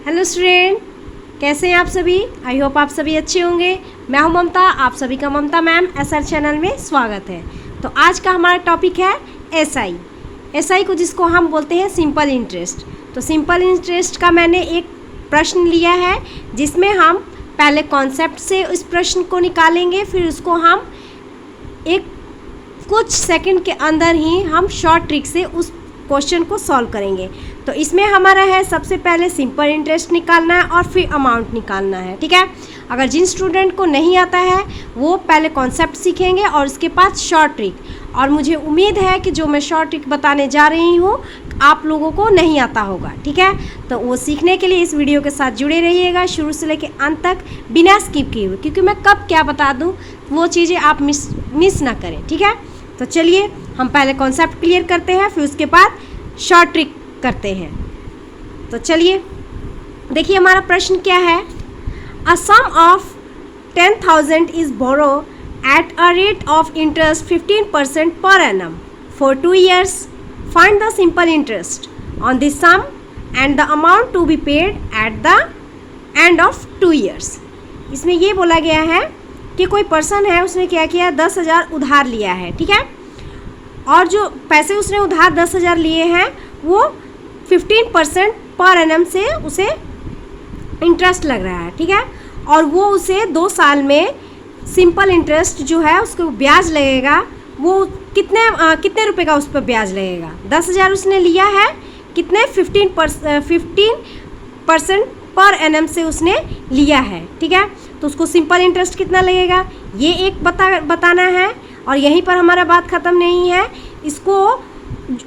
Hello student, कैसे हैं आप सभी। आई होप आप सभी अच्छे होंगे। मैं हूं ममता, आप सभी का ममता मैम SR चैनल में स्वागत है। तो आज का हमारा टॉपिक है एसआई को जिसको हम बोलते हैं सिंपल इंटरेस्ट। तो सिंपल इंटरेस्ट का मैंने एक प्रश्न लिया है जिसमें हम पहले कॉन्सेप्ट से उस प्रश्न को निकालेंगे, फिर उसको हम एक कुछ सेकंड के अंदर ही हम शॉर्ट ट्रिक से उस क्वेश्चन को सॉल्व करेंगे। तो इसमें हमारा है सबसे पहले सिंपल इंटरेस्ट निकालना है और फिर अमाउंट निकालना है, ठीक है। अगर जिन स्टूडेंट को नहीं आता है वो पहले कॉन्सेप्ट सीखेंगे और उसके बाद शॉर्ट ट्रिक। और मुझे उम्मीद है कि जो मैं शॉर्ट ट्रिक बताने जा रही हूँ आप लोगों को नहीं आता होगा, ठीक है। तो वो सीखने के लिए इस वीडियो के साथ जुड़े रहिएगा शुरू से लेकर अंत तक बिना स्किप किए हुए, क्योंकि मैं कब क्या बता दूँ वो चीज़ें आप मिस ना करें, ठीक है। तो चलिए हम पहले कॉन्सेप्ट क्लियर करते हैं, फिर उसके बाद शॉर्ट ट्रिक करते हैं। तो चलिए देखिए हमारा प्रश्न क्या है। A sum of 10,000 is borrow at a rate of interest 15% per annum for 2 years. Find the simple interest on this sum and the amount to be paid at the end of 2 years. इसमें ये बोला गया है कि कोई person है, उसने क्या किया, 10,000 उधार लिया है, ठीक है। और जो पैसे उसने उधार 10,000 लिए हैं वो 15% पर एनम से उसे इंटरेस्ट लग रहा है, ठीक है। और वो उसे 2 साल में सिंपल इंटरेस्ट जो है उसको ब्याज लगेगा, वो कितने रुपए का उस पर ब्याज लगेगा। 10,000 उसने लिया है, कितने 15% पर एनम से उसने लिया है, ठीक है। तो उसको सिंपल इंटरेस्ट कितना लगेगा ये एक बताना है। और यहीं पर हमारा बात ख़त्म नहीं है, इसको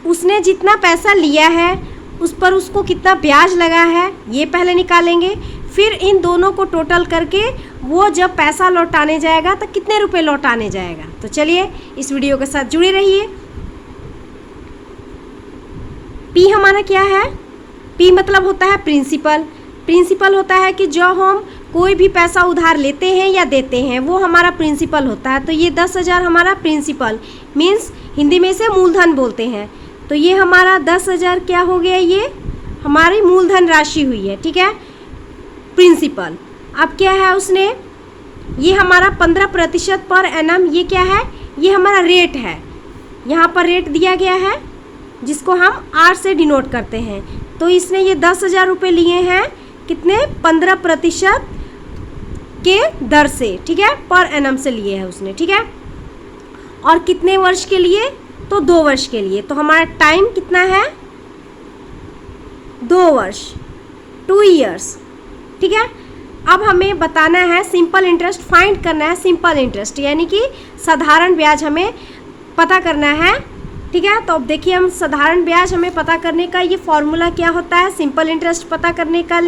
उसने जितना पैसा लिया है उस पर उसको कितना ब्याज लगा है ये पहले निकालेंगे। फिर इन दोनों को टोटल करके वो जब पैसा लौटाने जाएगा तो कितने रुपए लौटाने जाएगा। तो चलिए इस वीडियो के साथ जुड़े रहिए। पी हमारा क्या है, पी मतलब होता है प्रिंसिपल। प्रिंसिपल होता है कि जो हम कोई भी पैसा उधार लेते हैं या देते हैं वो हमारा प्रिंसिपल होता है। तो ये 10,000 हमारा प्रिंसिपल मीन्स हिंदी में इसे मूलधन बोलते हैं। तो ये हमारा 10,000 क्या हो गया, ये हमारी मूलधन राशि हुई है, ठीक है, प्रिंसिपल। अब क्या है उसने, ये हमारा 15% पर एनम, ये क्या है, ये हमारा रेट है। यहाँ पर रेट दिया गया है जिसको हम R से डिनोट करते हैं। तो इसने ये 10,000 रुपये लिए हैं, कितने 15% के दर से, ठीक है, पर एनम से लिए हैं उसने, ठीक है। और कितने वर्ष के लिए, तो 2 वर्ष के लिए। तो हमारा टाइम कितना है, 2 वर्ष, 2 years, ठीक है। अब हमें बताना है सिंपल इंटरेस्ट, फाइंड करना है सिंपल इंटरेस्ट, यानी कि साधारण ब्याज हमें पता करना है, ठीक है। तो अब देखिए हम साधारण ब्याज हमें पता करने का ये फॉर्मूला क्या होता है। सिंपल इंटरेस्ट पता करने का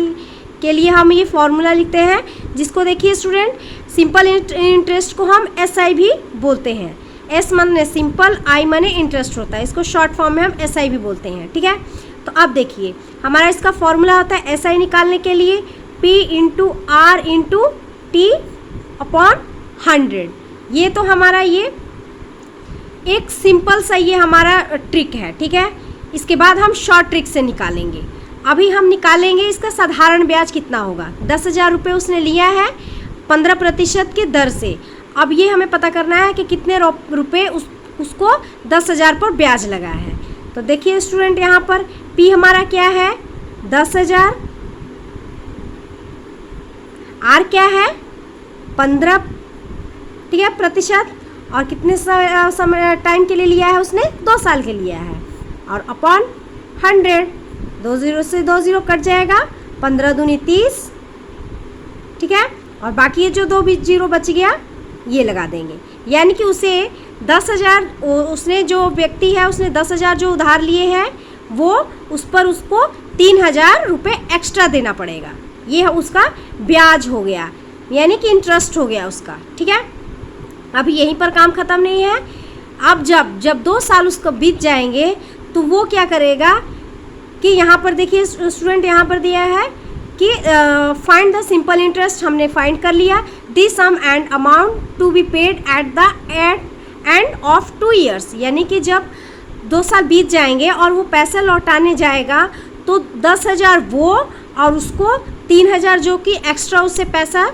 के लिए हम ये फॉर्मूला लिखते हैं जिसको देखिए स्टूडेंट, सिंपल इंटरेस्ट को हम SI भी बोलते हैं। S माने सिंपल, I माने इंटरेस्ट होता है, इसको शॉर्ट फॉर्म में हम SI भी बोलते हैं, ठीक है। तो अब देखिए हमारा इसका फॉर्मूला होता है SI निकालने के लिए P into R into T upon 100। ये तो हमारा ये एक सिंपल सा ये हमारा ट्रिक है, ठीक है। इसके बाद हम शॉर्ट ट्रिक से निकालेंगे। अभी हम निकालेंगे इसका साधारण ब्याज कितना होगा। 10,000 रुपये उसने लिया है 15% की दर से। अब ये हमें पता करना है कि कितने रुपये उसको 10,000 पर ब्याज लगा है। तो देखिए स्टूडेंट यहाँ पर P हमारा क्या है 10,000, R क्या है 15, ठीक है, प्रतिशत। और कितने समय टाइम के लिए लिया है उसने, 2 साल के लिया है। और अपॉन 100, 2 0 से 2 0 कट जाएगा, 15 दूनी 30, ठीक है। और बाकी ये जो 2 0 बच गया ये लगा देंगे, यानी कि उसे 10,000, उसने जो व्यक्ति है उसने 10,000 जो उधार लिए हैं वो उस पर उसको 3,000 रुपये एक्स्ट्रा देना पड़ेगा। ये उसका ब्याज हो गया, यानी कि इंटरेस्ट हो गया उसका, ठीक है। अभी यहीं पर काम ख़त्म नहीं है। अब जब 2 साल उसको बीत जाएंगे तो वो क्या करेगा कि यहाँ पर देखिए स्टूडेंट, यहाँ पर दिया है कि फाइंड द सिंपल इंटरेस्ट, हमने फाइंड कर लिया। This sum and amount to be paid at the end of 2 years, यानी कि जब 2 साल बीत जाएंगे और वो पैसे लौटाने जाएगा तो 10,000 वो और उसको 3000 जो कि एक्स्ट्रा उससे पैसा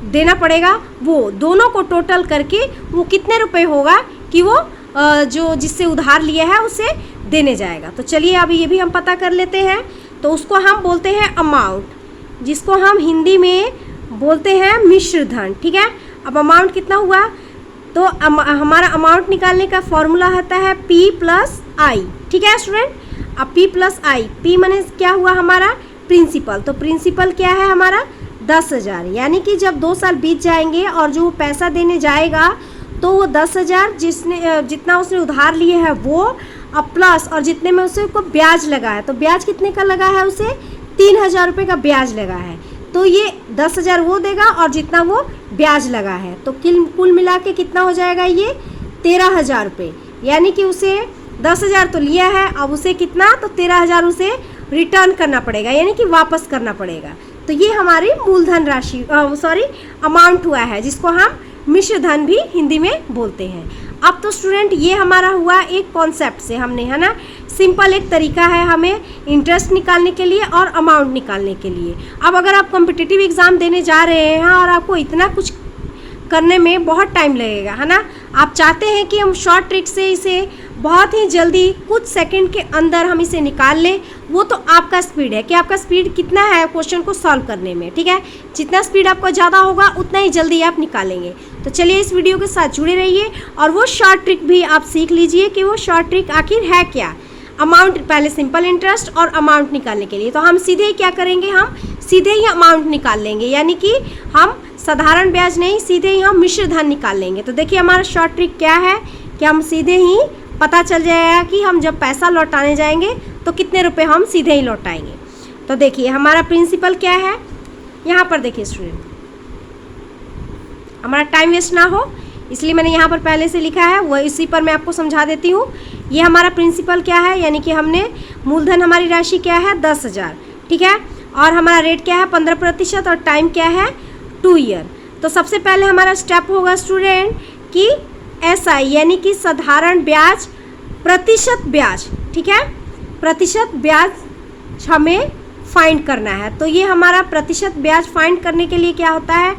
देना पड़ेगा, वो दोनों को टोटल करके वो कितने रुपए होगा कि वो जो जिससे उधार लिया है उसे देने जाएगा। तो चलिए अभी ये भी हम पता कर लेते हैं। तो उसको हम बोलते हैं अमाउंट, जिसको हम हिंदी में बोलते हैं मिश्र धन। ठीक है, अब अमाउंट कितना हुआ, तो हमारा अमाउंट निकालने का फॉर्मूला होता है P प्लस आई। ठीक है स्टूडेंट, अब P प्लस आई, P माने क्या हुआ हमारा प्रिंसिपल, तो प्रिंसिपल क्या है हमारा 10,000, यानी कि जब 2 साल बीत जाएंगे और जो पैसा देने जाएगा तो वो 10,000 जितना उसने उधार लिए है वो, अब प्लस और जितने में उसे को ब्याज लगा है, तो ब्याज कितने का लगा है उसे 3,000 रुपये का ब्याज लगा है, तो ये 10,000 वो देगा और जितना वो ब्याज लगा है, तो कुल मिला के कितना हो जाएगा ये 13,000 रुपये। यानी कि उसे 10,000 तो लिया है, अब उसे कितना, तो 13,000 उसे रिटर्न करना पड़ेगा, यानी कि वापस करना पड़ेगा। तो ये हमारी मूलधन राशि अमाउंट हुआ है, जिसको हम मिश्र धन भी हिंदी में बोलते हैं। अब तो स्टूडेंट ये हमारा हुआ एक कॉन्सेप्ट से, हमने है ना सिंपल एक तरीका है हमें इंटरेस्ट निकालने के लिए और अमाउंट निकालने के लिए। अब अगर आप कॉम्पिटिटिव एग्ज़ाम देने जा रहे हैं और आपको इतना कुछ करने में बहुत टाइम लगेगा, है ना, आप चाहते हैं कि हम शॉर्ट ट्रिक से इसे बहुत ही जल्दी कुछ सेकंड के अंदर हम इसे निकाल लें, वो तो आपका स्पीड है कि आपका स्पीड कितना है क्वेश्चन को सॉल्व करने में। ठीक है, जितना स्पीड आपका ज़्यादा होगा उतना ही जल्दी आप निकालेंगे। तो चलिए इस वीडियो के साथ जुड़े रहिए और वो शॉर्ट ट्रिक भी आप सीख लीजिए कि वो शॉर्ट ट्रिक आखिर है क्या। अमाउंट, पहले सिंपल इंटरेस्ट और अमाउंट निकालने के लिए तो हम सीधे ही क्या करेंगे, हम सीधे ही अमाउंट निकाल लेंगे, यानी कि हम साधारण ब्याज नहीं, सीधे ही हम मिश्र धन निकाल लेंगे। तो देखिए हमारा शॉर्ट ट्रिक क्या है कि हम सीधे ही पता चल जाएगा कि हम जब पैसा लौटाने जाएंगे तो कितने रुपए हम सीधे ही लौटाएंगे। तो देखिए हमारा प्रिंसिपल क्या है, यहाँ पर देखिए स्टूडेंट, हमारा टाइम वेस्ट ना हो इसलिए मैंने यहाँ पर पहले से लिखा है, वो इसी पर मैं आपको समझा देती हूँ। ये हमारा प्रिंसिपल क्या है, यानी कि हमने मूलधन हमारी राशि क्या है 10,000। ठीक है, और हमारा रेट क्या है 15% और टाइम क्या है 2 ईयर। तो सबसे पहले हमारा स्टेप होगा स्टूडेंट कि SI यानी कि साधारण ब्याज प्रतिशत ब्याज। ठीक है, प्रतिशत ब्याज हमें फाइंड करना है। तो ये हमारा प्रतिशत ब्याज फाइंड करने के लिए क्या होता है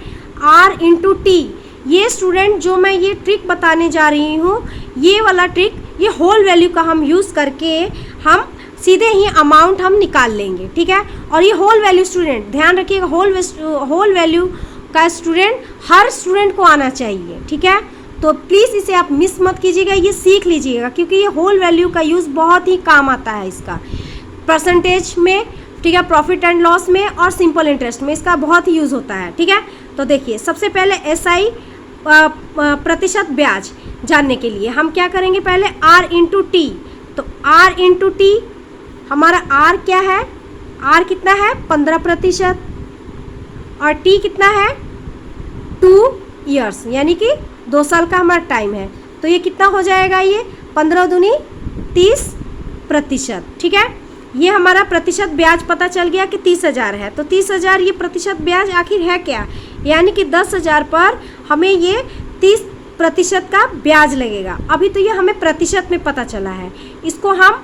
R इंटू टी। ये स्टूडेंट जो मैं ये ट्रिक बताने जा रही हूँ, ये वाला ट्रिक, ये होल वैल्यू का हम यूज़ करके हम सीधे ही अमाउंट हम निकाल लेंगे। ठीक है, और ये होल वैल्यू स्टूडेंट ध्यान रखिएगा, होल वैल्यू का स्टूडेंट हर स्टूडेंट को आना चाहिए। ठीक है, तो प्लीज़ इसे आप मिस मत कीजिएगा, ये सीख लीजिएगा, क्योंकि ये होल वैल्यू का यूज़ बहुत ही काम आता है इसका परसेंटेज में। ठीक है, प्रॉफिट एंड लॉस में और सिंपल इंटरेस्ट में इसका बहुत ही यूज़ होता है। ठीक है, तो देखिए सबसे पहले SI प्रतिशत ब्याज जानने के लिए हम क्या करेंगे, पहले R इंटू टी। तो R इंटू टी, हमारा R क्या है, R कितना है 15% और T कितना है 2 ईयर्स, यानी कि 2 साल का हमारा टाइम है। तो ये कितना हो जाएगा, ये 15 दूनी 30%। ठीक है, ये हमारा प्रतिशत ब्याज पता चल गया कि 30,000 है। तो 30,000 ये प्रतिशत ब्याज आखिर है क्या, यानी कि 10,000 पर हमें ये 30% का ब्याज लगेगा। अभी तो ये हमें प्रतिशत में पता चला है, इसको हम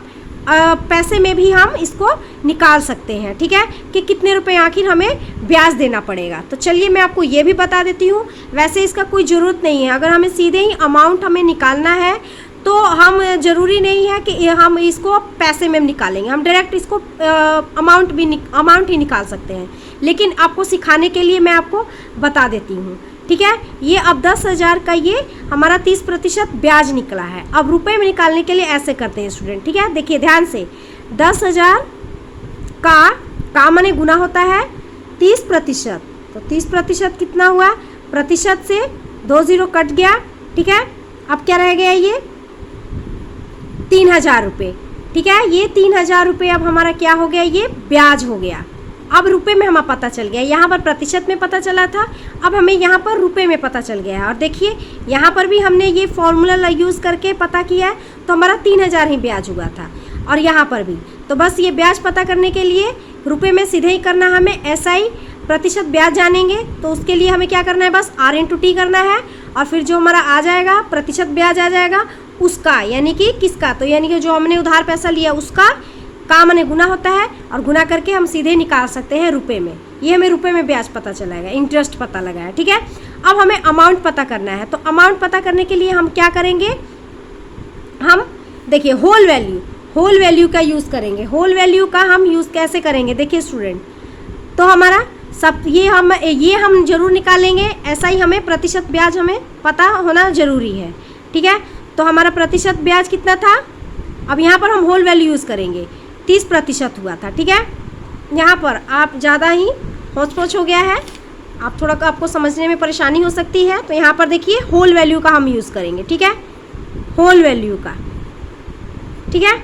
पैसे में भी हम इसको निकाल सकते हैं। ठीक है, कि कितने रुपए आखिर हमें ब्याज देना पड़ेगा। तो चलिए मैं आपको ये भी बता देती हूँ। वैसे इसका कोई ज़रूरत नहीं है, अगर हमें सीधे ही अमाउंट हमें निकालना है तो हम ज़रूरी नहीं है कि हम इसको पैसे में निकालेंगे, हम डायरेक्ट इसको अमाउंट ही निकाल सकते हैं, लेकिन आपको सिखाने के लिए मैं आपको बता देती हूँ। ठीक है, ये अब 10,000 का ये हमारा 30% ब्याज निकला है। अब रुपए में निकालने के लिए ऐसे करते हैं स्टूडेंट। ठीक है, देखिए ध्यान से, 10,000 का माने गुना होता है 30%। तो 30% कितना हुआ, प्रतिशत से 2 0 कट गया। ठीक है, अब क्या रह गया, ये 3,000 रुपये। ठीक है, ये 3,000 रुपये अब हमारा क्या हो गया, ये ब्याज हो गया। अब रुपए में हमें पता चल गया, यहाँ पर प्रतिशत में पता चला था, अब हमें यहाँ पर रुपए में पता चल गया है। और देखिए यहाँ पर भी हमने ये फॉर्मूला यूज़ करके पता किया है, तो हमारा 3,000 ही ब्याज हुआ था। और यहाँ पर भी, तो बस ये ब्याज पता करने के लिए रुपए में सीधे ही करना, हमें SI प्रतिशत ब्याज जानेंगे तो उसके लिए हमें क्या करना है, बस R इंटू टी करना है। और फिर जो हमारा आ जाएगा प्रतिशत ब्याज आ जाएगा उसका, यानी कि किसका, तो यानी कि जो हमने उधार पैसा लिया उसका का माने गुना होता है और गुना करके हम सीधे निकाल सकते हैं रुपए में। ये हमें रुपए में ब्याज पता चलाएगा, इंटरेस्ट पता लगा है, ठीक है। अब हमें अमाउंट पता करना है, तो अमाउंट पता करने के लिए हम क्या करेंगे, हम देखिए होल वैल्यू का यूज़ करेंगे। होल वैल्यू का हम यूज़ कैसे करेंगे, देखिए स्टूडेंट, तो हमारा सब ये हम जरूर निकालेंगे। ऐसा ही हमें प्रतिशत ब्याज हमें पता होना ज़रूरी है, ठीक है। तो हमारा प्रतिशत ब्याज कितना था, अब यहाँ पर हम होल वैल्यू यूज़ करेंगे, 30% हुआ था, ठीक है। यहाँ पर आप ज़्यादा ही होच पोच हो गया है, आप थोड़ा आपको समझने में परेशानी हो सकती है, तो यहाँ पर देखिए होल वैल्यू का हम यूज़ करेंगे, ठीक है, होल वैल्यू का, ठीक है।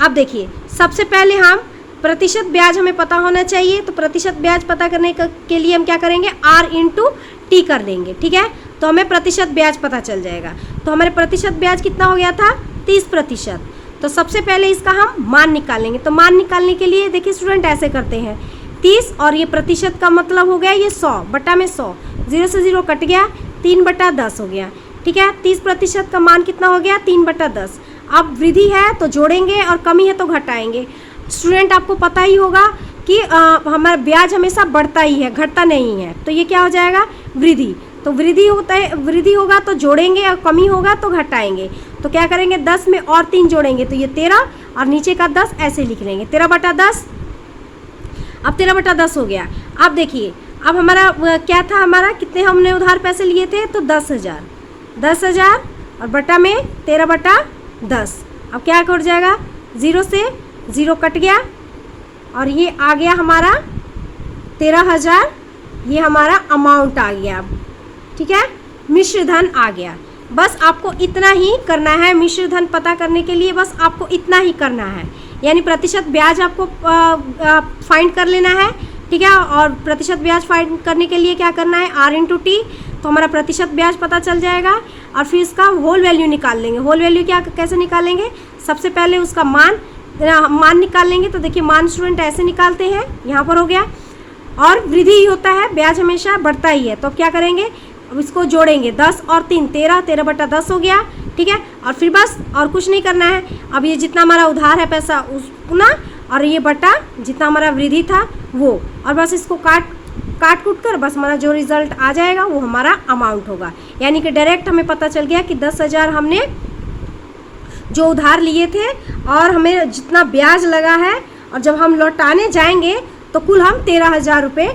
अब देखिए सबसे पहले हम प्रतिशत ब्याज हमें पता होना चाहिए, तो प्रतिशत ब्याज पता करने के लिए हम क्या करेंगे, R इंटू टी कर देंगे, ठीक है। तो हमें प्रतिशत ब्याज पता चल जाएगा। तो हमारे प्रतिशत ब्याज कितना हो गया था, 30%। तो सबसे पहले इसका हम मान निकालेंगे। तो मान निकालने के लिए देखिए स्टूडेंट ऐसे करते हैं, 30 और ये प्रतिशत का मतलब हो गया ये 100 बटा में 100, 0 से 0 कट गया, 3/10 हो गया, ठीक है। 30% का मान कितना हो गया, 3/10। अब वृद्धि है तो जोड़ेंगे और कमी है तो घटाएंगे। स्टूडेंट आपको पता ही होगा कि हमारा ब्याज हमेशा बढ़ता ही है, घटता नहीं है। तो ये क्या हो जाएगा, वृद्धि। तो वृद्धि होता है, वृद्धि होगा तो जोड़ेंगे और कमी होगा तो घटाएंगे। तो क्या करेंगे, 10 में और 3 जोड़ेंगे तो ये 13 और नीचे का 10 ऐसे लिख लेंगे, 13/10। अब 13/10 हो गया। अब देखिए अब हमारा क्या था, हमारा कितने हमने उधार पैसे लिए थे, तो 10,000 और बटा में 13/10। अब क्या कर जाएगा, 0 से 0 कट गया और ये आ गया हमारा 13,000, ये हमारा अमाउंट आ गया, ठीक है, मिश्र धन आ गया। बस आपको इतना ही करना है, मिश्र धन पता करने के लिए बस आपको इतना ही करना है, यानी प्रतिशत ब्याज आपको फाइंड कर लेना है, ठीक है। और प्रतिशत ब्याज फाइंड करने के लिए क्या करना है, R इंटू टी, तो हमारा प्रतिशत ब्याज पता चल जाएगा। और फिर इसका होल वैल्यू निकाल लेंगे। होल वैल्यू क्या कैसे निकालेंगे, सबसे पहले उसका मान निकाल लेंगे। तो देखिए मान स्टूडेंट ऐसे निकालते हैं, यहाँ पर हो गया, और वृद्धि ही होता है, ब्याज हमेशा बढ़ता ही है। तो अब क्या करेंगे, अब इसको जोड़ेंगे, 10 और 3 13, 13/10 हो गया, ठीक है। और फिर बस और कुछ नहीं करना है। अब ये जितना हमारा उधार है पैसा उतना, और ये बटा जितना हमारा वृद्धि था वो, और बस इसको काट कूट कर बस हमारा जो रिजल्ट आ जाएगा वो हमारा अमाउंट होगा। यानी कि डायरेक्ट हमें पता चल गया कि 10,000 हमने जो उधार लिए थे और हमें जितना ब्याज लगा है, और जब हम लौटाने जाएंगे तो कुल हम 13,000 रुपये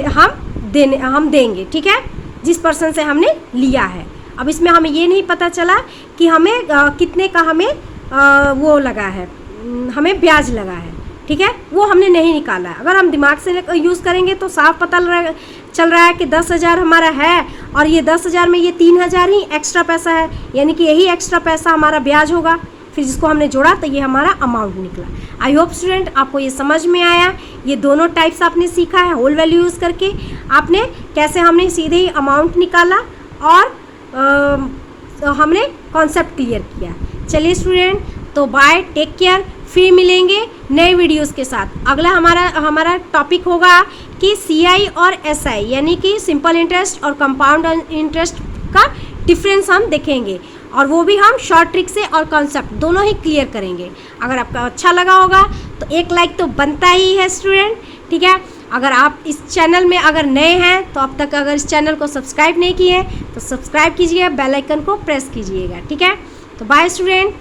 हम देंगे, ठीक है, जिस पर्सन से हमने लिया है। अब इसमें हमें ये नहीं पता चला कि हमें कितने का हमें वो लगा है, हमें ब्याज लगा है, ठीक है, वो हमने नहीं निकाला है। अगर हम दिमाग से यूज़ करेंगे तो साफ पता चल रहा है कि 10,000 हमारा है, और ये 10,000 में ये 3,000 ही एक्स्ट्रा पैसा है, यानी कि यही एक्स्ट्रा पैसा हमारा ब्याज होगा। फिर जिसको हमने जोड़ा तो ये हमारा अमाउंट निकला। आई होप स्टूडेंट आपको ये समझ में आया। ये दोनों टाइप्स आपने सीखा है, होल वैल्यू यूज़ करके आपने कैसे हमने सीधे ही अमाउंट निकाला और हमने कॉन्सेप्ट क्लियर किया। चलिए स्टूडेंट, तो बाय, टेक केयर, फिर मिलेंगे नए वीडियोस के साथ। अगला हमारा टॉपिक होगा कि CI और SI यानी कि सिंपल इंटरेस्ट और कंपाउंड इंटरेस्ट का डिफरेंस हम देखेंगे, और वो भी हम शॉर्ट ट्रिक से और कॉन्सेप्ट दोनों ही क्लियर करेंगे। अगर आपका अच्छा लगा होगा तो एक लाइक तो बनता ही है स्टूडेंट, ठीक है। अगर आप इस चैनल में अगर नए हैं तो अब तक अगर इस चैनल को सब्सक्राइब नहीं किए तो सब्सक्राइब कीजिए, बेल आइकन को प्रेस कीजिएगा, ठीक है। तो बाय स्टूडेंट।